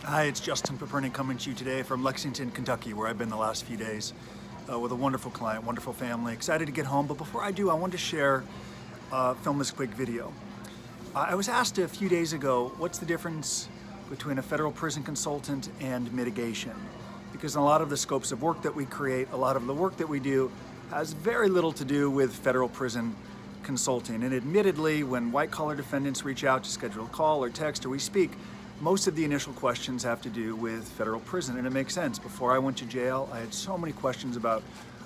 Hi, it's Justin Paperny coming to you today from Lexington, Kentucky, where I've been the last few days with a wonderful client, wonderful family. Excited to get home, but before I do, I wanted to film this quick video. I was asked a few days ago, what's the difference between a federal prison consultant and mitigation? Because in a lot of the scopes of work that we create, a lot of the work that we do has very little to do with federal prison consulting. And admittedly, when white-collar defendants reach out to schedule a call or text or we speak, most of the initial questions have to do with federal prison, and it makes sense. Before I went to jail, I had so many questions about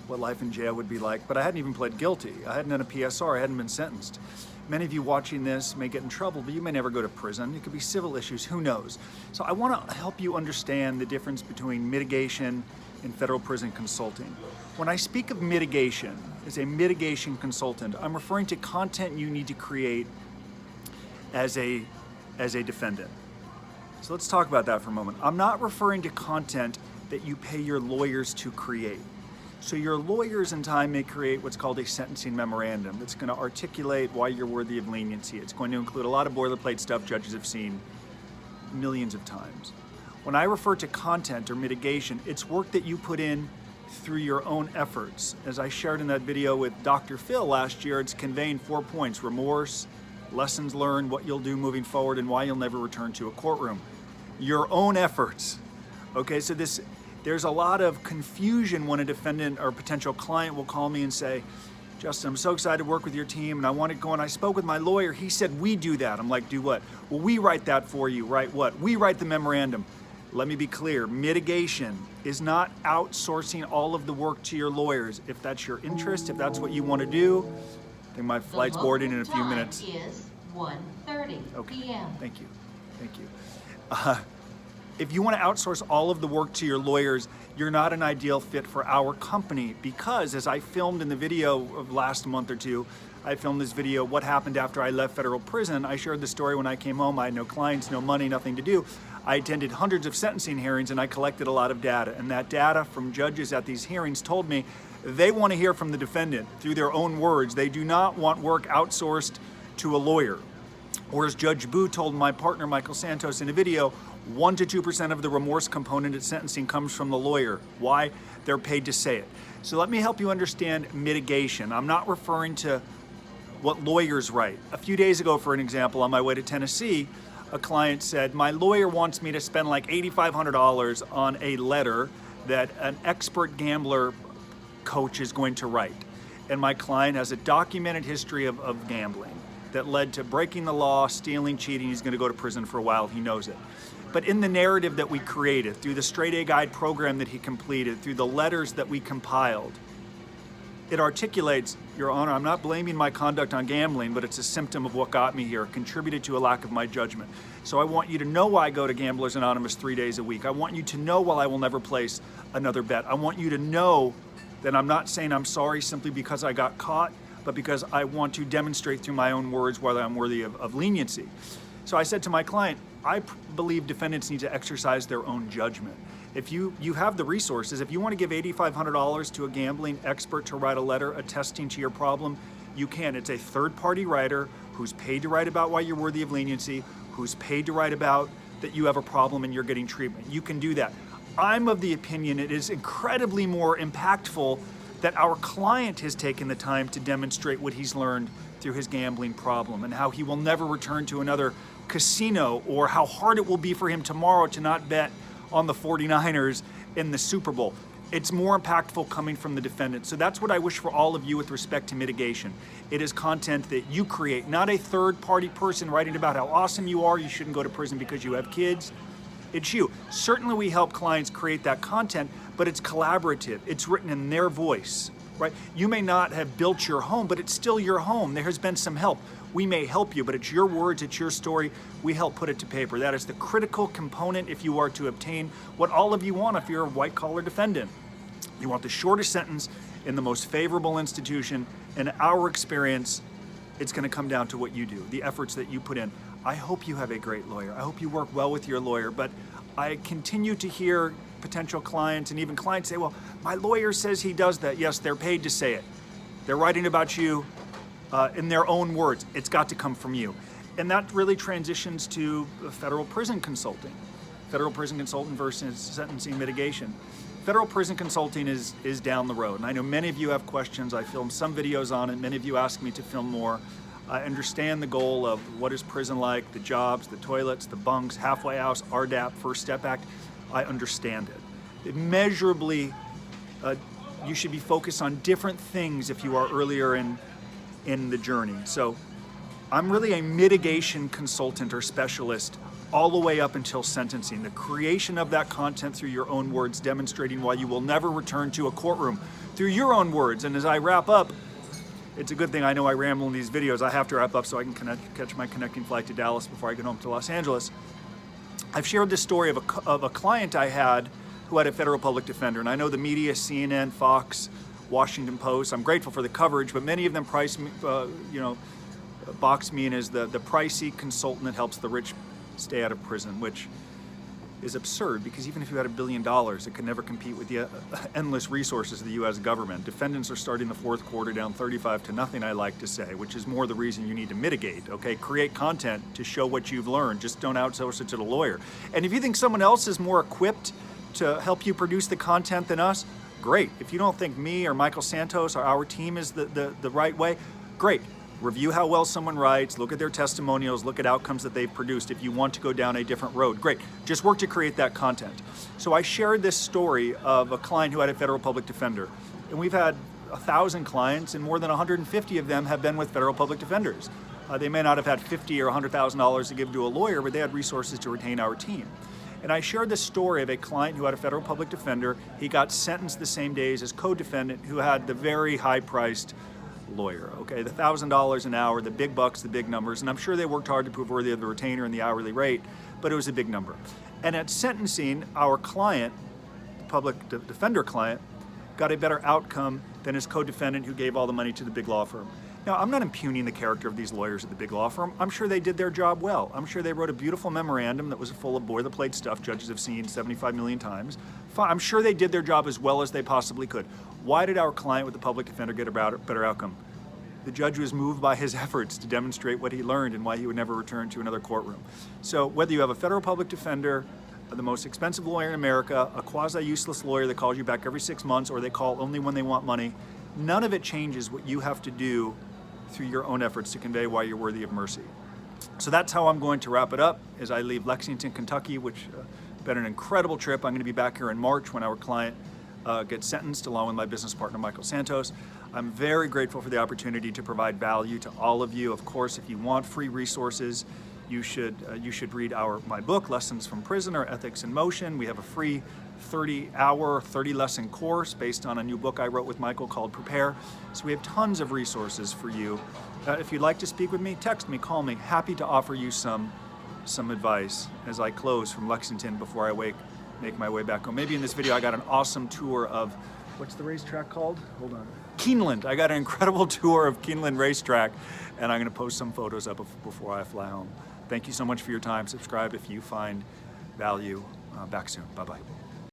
what life in jail would be like, but I hadn't even pled guilty. I hadn't done a PSR, I hadn't been sentenced. Many of you watching this may get in trouble, but you may never go to prison. It could be civil issues, who knows? So I want to help you understand the difference between mitigation and federal prison consulting. When I speak of mitigation, as a mitigation consultant, I'm referring to content you need to create as a defendant. So let's talk about that for a moment. I'm not referring to content that you pay your lawyers to create. So your lawyers in time may create what's called a sentencing memorandum that's going to articulate why you're worthy of leniency. It's going to include a lot of boilerplate stuff judges have seen millions of times. When I refer to content or mitigation, it's work that you put in through your own efforts. As I shared in that video with Dr. Phil last year, it's conveying 4 points: remorse, lessons learned, what you'll do moving forward, and why you'll never return to a courtroom. Your own efforts. Okay, so there's a lot of confusion when a defendant or potential client will call me and say, Justin, I'm so excited to work with your team and I want to go, and I spoke with my lawyer, he said we do that. I'm like, do what? Well, we write that for you. Write what? We write the memorandum. Let me be clear, mitigation is not outsourcing all of the work to your lawyers. If that's your interest, if that's what you want to do, I think my flight's boarding in a few minutes. The is 1:30 p.m. Thank you. If you want to outsource all of the work to your lawyers, you're not an ideal fit for our company, because as I filmed in the video of last month or two, I filmed this video, what happened after I left federal prison. I shared the story when I came home. I had no clients, no money, nothing to do. I attended hundreds of sentencing hearings and I collected a lot of data. And that data from judges at these hearings told me they want to hear from the defendant through their own words. They do not want work outsourced to a lawyer. Or as Judge Boo told my partner, Michael Santos, in a video, 1 to 2% of the remorse component at sentencing comes from the lawyer. Why? They're paid to say it. So let me help you understand mitigation. I'm not referring to what lawyers write. A few days ago, for an example, on my way to Tennessee, a client said, my lawyer wants me to spend like $8,500 on a letter that an expert gambler coach is going to write. And my client has a documented history of gambling that led to breaking the law, stealing, cheating. He's going to go to prison for a while. He knows it. But in the narrative that we created, through the Straight A Guide program that he completed, through the letters that we compiled, it articulates, Your Honor, I'm not blaming my conduct on gambling, but it's a symptom of what got me here, contributed to a lack of my judgment. So I want you to know why I go to Gamblers Anonymous 3 days a week. I want you to know why I will never place another bet. I want you to know that I'm not saying I'm sorry simply because I got caught, but because I want to demonstrate through my own words whether I'm worthy of leniency. So I said to my client, I believe defendants need to exercise their own judgment. If you have the resources, if you want to give $8,500 to a gambling expert to write a letter attesting to your problem, you can. It's a third-party writer who's paid to write about why you're worthy of leniency, who's paid to write about that you have a problem and you're getting treatment. You can do that. I'm of the opinion it is incredibly more impactful that our client has taken the time to demonstrate what he's learned through his gambling problem and how he will never return to another casino, or how hard it will be for him tomorrow to not bet on the 49ers in the Super Bowl. It's more impactful coming from the defendant. So that's what I wish for all of you with respect to mitigation. It is content that you create, not a third-party person writing about how awesome you are, you shouldn't go to prison because you have kids. It's you. Certainly we help clients create that content, but it's collaborative. It's written in their voice, right? You may not have built your home, but it's still your home. There has been some help. We may help you, but it's your words, it's your story. We help put it to paper. That is the critical component if you are to obtain what all of you want if you're a white-collar defendant. You want the shortest sentence in the most favorable institution. In our experience, it's going to come down to what you do, the efforts that you put in. I hope you have a great lawyer. I hope you work well with your lawyer, but I continue to hear potential clients and even clients say, well, my lawyer says he does that. Yes, they're paid to say it. They're writing about you in their own words. It's got to come from you. And that really transitions to federal prison consulting. federal prison consultant versus sentencing mitigation. Federal prison consulting is down the road, and I know many of you have questions. I filmed some videos on it. Many of you asked me to film more. I understand the goal of what is prison like, the jobs, the toilets, the bunks, halfway house, RDAP, First Step Act. I understand it. Immeasurably, you should be focused on different things if you are earlier in the journey. So I'm really a mitigation consultant or specialist all the way up until sentencing. The creation of that content through your own words, demonstrating why you will never return to a courtroom through your own words. And as I wrap up, it's a good thing I know I ramble in these videos. I have to wrap up so I can catch my connecting flight to Dallas before I get home to Los Angeles. I've shared this story of a client I had who had a federal public defender. And I know the media, CNN, Fox, Washington Post, I'm grateful for the coverage, but many of them box me in as the pricey consultant that helps the rich stay out of prison, which is absurd because even if you had $1 billion, it could never compete with the endless resources of the U.S. government. Defendants are starting the fourth quarter down 35-0, I like to say, which is more the reason you need to mitigate, okay? Create content to show what you've learned. Just don't outsource it to the lawyer. And if you think someone else is more equipped to help you produce the content than us, great. If you don't think me or Michael Santos or our team is the right way, great. Review how well someone writes, look at their testimonials, look at outcomes that they've produced. If you want to go down a different road, great. Just work to create that content. So I shared this story of a client who had a federal public defender. And we've had 1,000 clients, and more than 150 of them have been with federal public defenders. They may not have had $50,000 or $100,000 to give to a lawyer, but they had resources to retain our team. And I shared this story of a client who had a federal public defender. He got sentenced the same day as his co-defendant who had the very high-priced lawyer, okay? The $1,000 an hour, the big bucks, the big numbers, and I'm sure they worked hard to prove worthy of the retainer and the hourly rate, but it was a big number. And at sentencing, our client, the public defender client, got a better outcome than his co-defendant who gave all the money to the big law firm. Now, I'm not impugning the character of these lawyers at the big law firm. I'm sure they did their job well. I'm sure they wrote a beautiful memorandum that was full of boilerplate stuff judges have seen 75 million times. I'm sure they did their job as well as they possibly could. Why did our client with the public defender get a better outcome? The judge was moved by his efforts to demonstrate what he learned and why he would never return to another courtroom. So whether you have a federal public defender, the most expensive lawyer in America, a quasi-useless lawyer that calls you back every 6 months, or they call only when they want money, none of it changes what you have to do through your own efforts to convey why you're worthy of mercy. So that's how I'm going to wrap it up as I leave Lexington, Kentucky, which has been an incredible trip. I'm going to be back here in March when our client gets sentenced along with my business partner, Michael Santos. I'm very grateful for the opportunity to provide value to all of you. Of course, if you want free resources, you should read my book, Lessons from Prison or Ethics in Motion. We have a free 30-hour, 30-lesson course based on a new book I wrote with Michael called Prepare. So we have tons of resources for you. If you'd like to speak with me, text me, call me. Happy to offer you some advice as I close from Lexington before I make my way back home. Maybe in this video I got an awesome tour of, what's the racetrack called? Hold on. Keeneland. I got an incredible tour of Keeneland racetrack, and I'm going to post some photos up before I fly home. Thank you so much for your time. Subscribe if you find value. Back soon. Bye-bye.